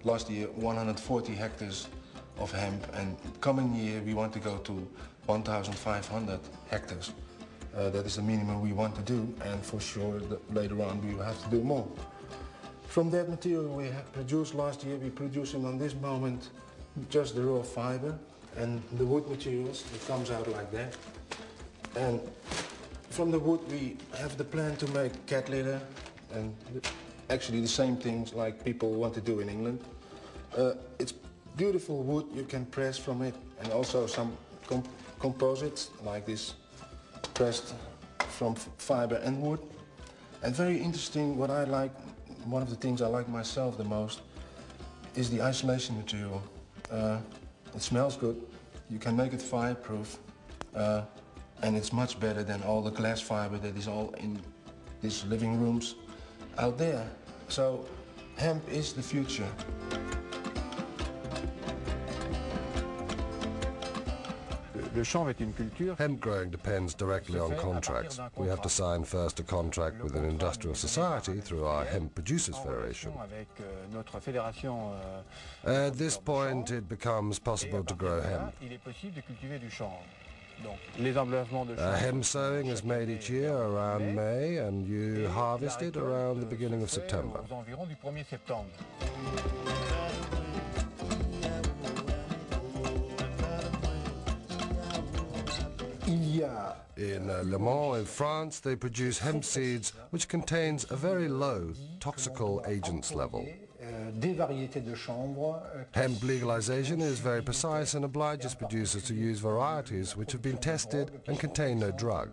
last year 140 hectares of hemp, and coming year we want to go to 1,500 hectares. That is the minimum we want to do, and for sure later on we will have to do more. From that material we have produced last year, we're producing on this moment just the raw fiber and the wood materials. It comes out like that. And from the wood we have the plan to make cat litter, and actually the same things like people want to do in England. It's beautiful wood you can press from it, and also some composites like this pressed from fiber and wood. And very interesting, what I like, one of the things I like myself the most is the isolation material. It smells good, you can make it fireproof, and it's much better than all the glass fiber that is all in these living rooms out there. So hemp is the future. Hemp growing depends directly on contracts. We have to sign first a contract with an industrial society through our Hemp Producers Federation. At this point it becomes possible to grow hemp. Hemp sowing is made each year around May, and you harvest it around the beginning of September. In Le Mans in France, they produce hemp seeds which contains a very low toxical agents level. Hemp legalization is very precise and obliges producers to use varieties which have been tested and contain no drug.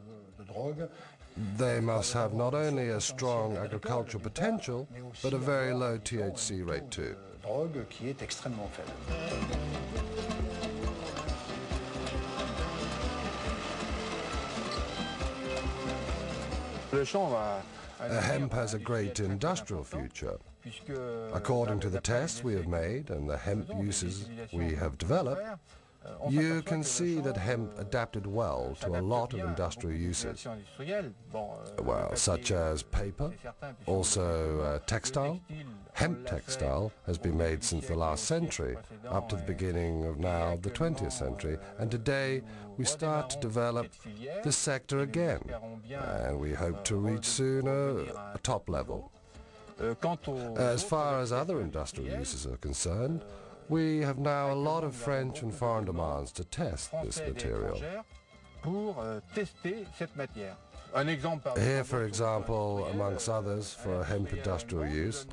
They must have not only a strong agricultural potential, but a very low THC rate too. Hemp has a great industrial future. According to the tests we have made and the hemp uses we have developed, you can see that hemp adapted well to a lot of industrial uses, well, such as paper, also textile. Hemp textile has been made since the last century, up to the beginning of now the 20th century, and today we start to develop this sector again, and we hope to reach soon a top level. As far as other industrial uses are concerned, we have now a lot of French and foreign demands to test this material. Here, for example, amongst others, for hemp industrial use,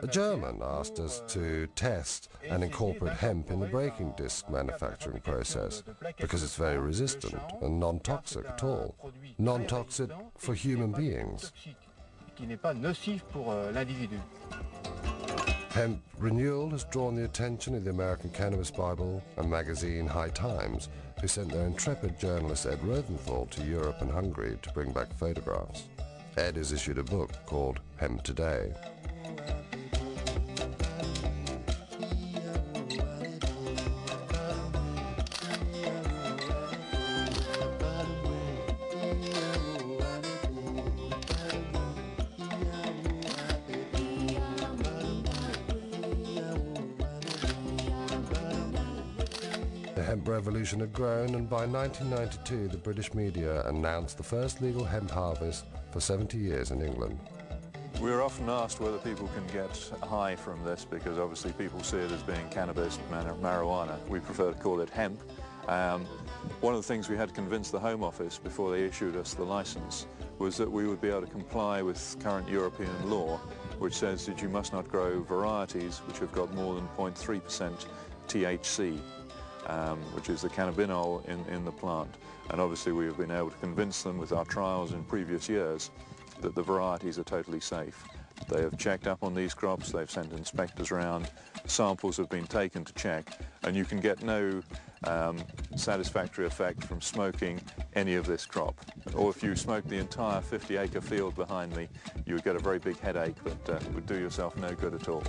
a German asked us to test and incorporate hemp in the braking disc manufacturing process because it's very resistant and non-toxic at all, non-toxic for human beings. Hemp renewal has drawn the attention of the American Cannabis Bible and magazine High Times, who sent their intrepid journalist Ed Rosenthal to Europe and Hungary to bring back photographs. Ed has issued a book called Hemp Today. The hemp revolution had grown, and by 1992 the British media announced the first legal hemp harvest for 70 years in England. We're often asked whether people can get high from this, because obviously people see it as being cannabis, marijuana. We prefer to call it hemp. One of the things we had to convince the Home Office before they issued us the license was that we would be able to comply with current European law, which says that you must not grow varieties which have got more than 0.3% THC. Which is the cannabinol in the plant. And obviously we have been able to convince them with our trials in previous years that the varieties are totally safe. They have checked up on these crops, they've sent inspectors around, samples have been taken to check, and you can get no satisfactory effect from smoking any of this crop. Or if you smoke the entire 50-acre field behind me, you would get a very big headache that would do yourself no good at all.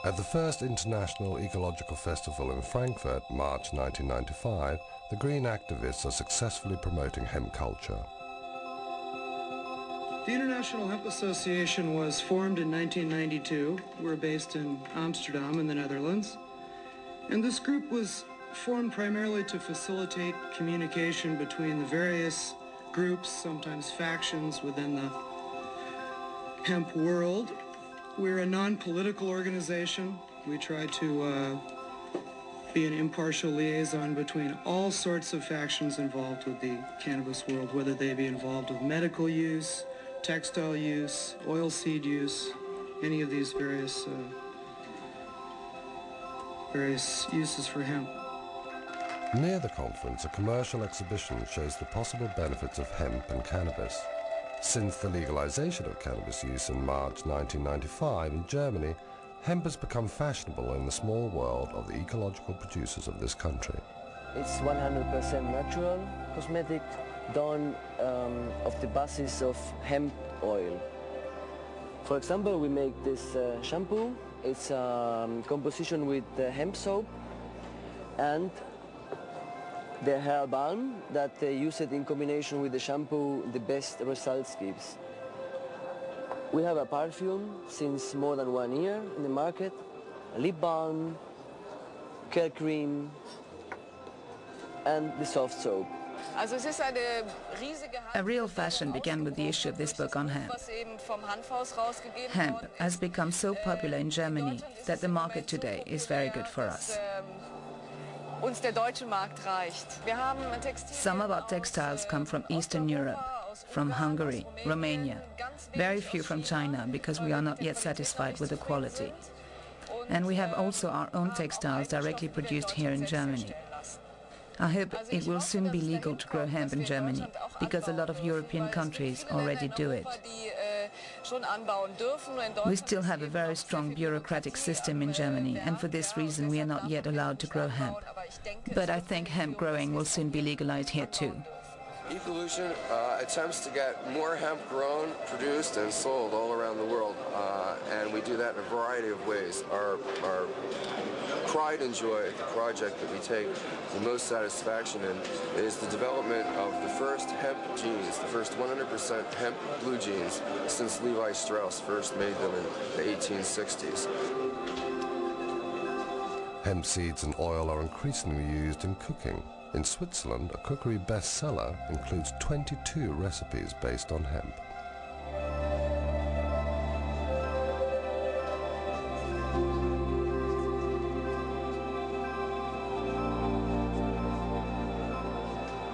At the first International Ecological Festival in Frankfurt, March 1995, the green activists are successfully promoting hemp culture. The International Hemp Association was formed in 1992. We're based in Amsterdam in the Netherlands. And this group was formed primarily to facilitate communication between the various groups, sometimes factions within the hemp world. We're a non-political organization. We try to be an impartial liaison between all sorts of factions involved with the cannabis world, whether they be involved with medical use, textile use, oilseed use, any of these various uses for hemp. Near the conference, a commercial exhibition shows the possible benefits of hemp and cannabis. Since the legalization of cannabis use in March 1995 in Germany, hemp has become fashionable in the small world of the ecological producers of this country. It's 100% natural cosmetic done of the basis of hemp oil. For example, we make this shampoo. It's composition with hemp soap and the hair balm that they use it in combination with the shampoo, the best results gives. We have a perfume since more than 1 year in the market, a lip balm, care cream, and the soft soap. A real fashion began with the issue of this book on hemp. Hemp has become so popular in Germany that the market today is very good for us. Some of our textiles come from Eastern Europe, from Hungary, Romania, very few from China because we are not yet satisfied with the quality. And we have also our own textiles directly produced here in Germany. I hope it will soon be legal to grow hemp in Germany, because a lot of European countries already do it. We still have a very strong bureaucratic system in Germany, and for this reason we are not yet allowed to grow hemp. But I think hemp growing will soon be legalized here too. Evolution attempts to get more hemp grown, produced, and sold all around the world, and we do that in a variety of ways. Our pride and joy at the project that we take the most satisfaction in is the development of the first hemp jeans, the first 100% hemp blue jeans since Levi Strauss first made them in the 1860s. Hemp seeds and oil are increasingly used in cooking. In Switzerland, a cookery bestseller includes 22 recipes based on hemp.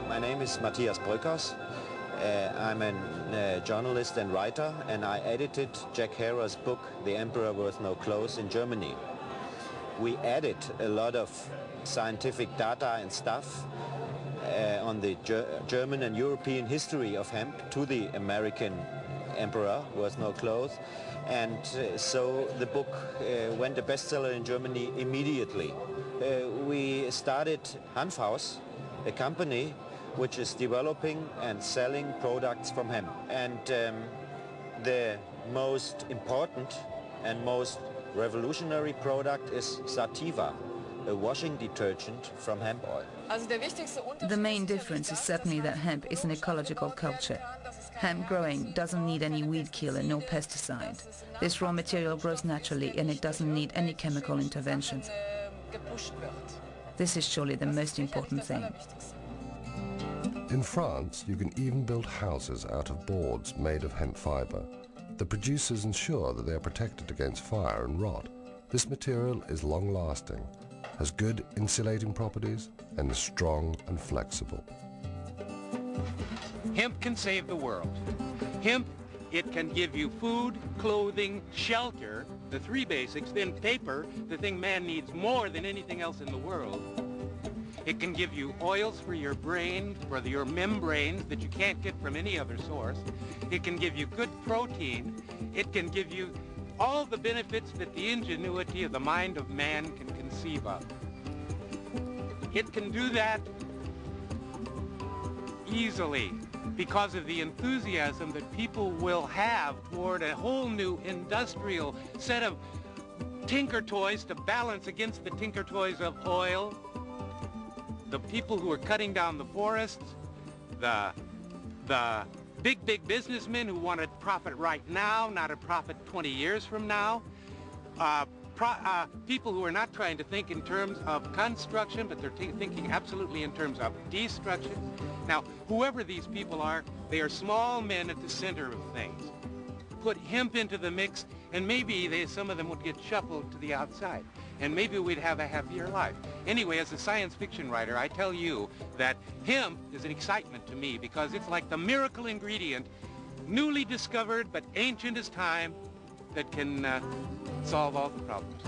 My name is Matthias Bröckers. I'm a journalist and writer, and I edited Jack Herer's book, The Emperor Wears No Clothes, in Germany. We added a lot of scientific data and stuff on the German and European history of hemp to the American Emperor Wears No Clothes, and so the book went a bestseller in Germany immediately. We started Hanfhaus, a company which is developing and selling products from hemp, and the most important and most revolutionary product is Sativa, a washing detergent from hemp oil. The main difference is certainly that hemp is an ecological culture. Hemp growing doesn't need any weed killer, no pesticide. This raw material grows naturally and it doesn't need any chemical intervention. This is surely the most important thing. In France, you can even build houses out of boards made of hemp fiber. The producers ensure that they are protected against fire and rot. This material is long-lasting, has good insulating properties, and is strong and flexible. Hemp can save the world. Hemp, it can give you food, clothing, shelter, the three basics, then paper, the thing man needs more than anything else in the world. It can give you oils for your brain, for your membranes that you can't get from any other source. It can give you good protein. It can give you all the benefits that the ingenuity of the mind of man can conceive of. It can do that easily because of the enthusiasm that people will have toward a whole new industrial set of tinker toys to balance against the tinker toys of oil. The people who are cutting down the forests, the big businessmen who want to profit right now, not a profit 20 years from now. People who are not trying to think in terms of construction, but they're thinking absolutely in terms of destruction. Now, whoever these people are, they are small men at the center of things. Put hemp into the mix, and maybe some of them would get shuffled to the outside, and maybe we'd have a happier life. Anyway, as a science fiction writer, I tell you that hemp is an excitement to me because it's like the miracle ingredient, newly discovered but ancient as time, that can solve all the problems.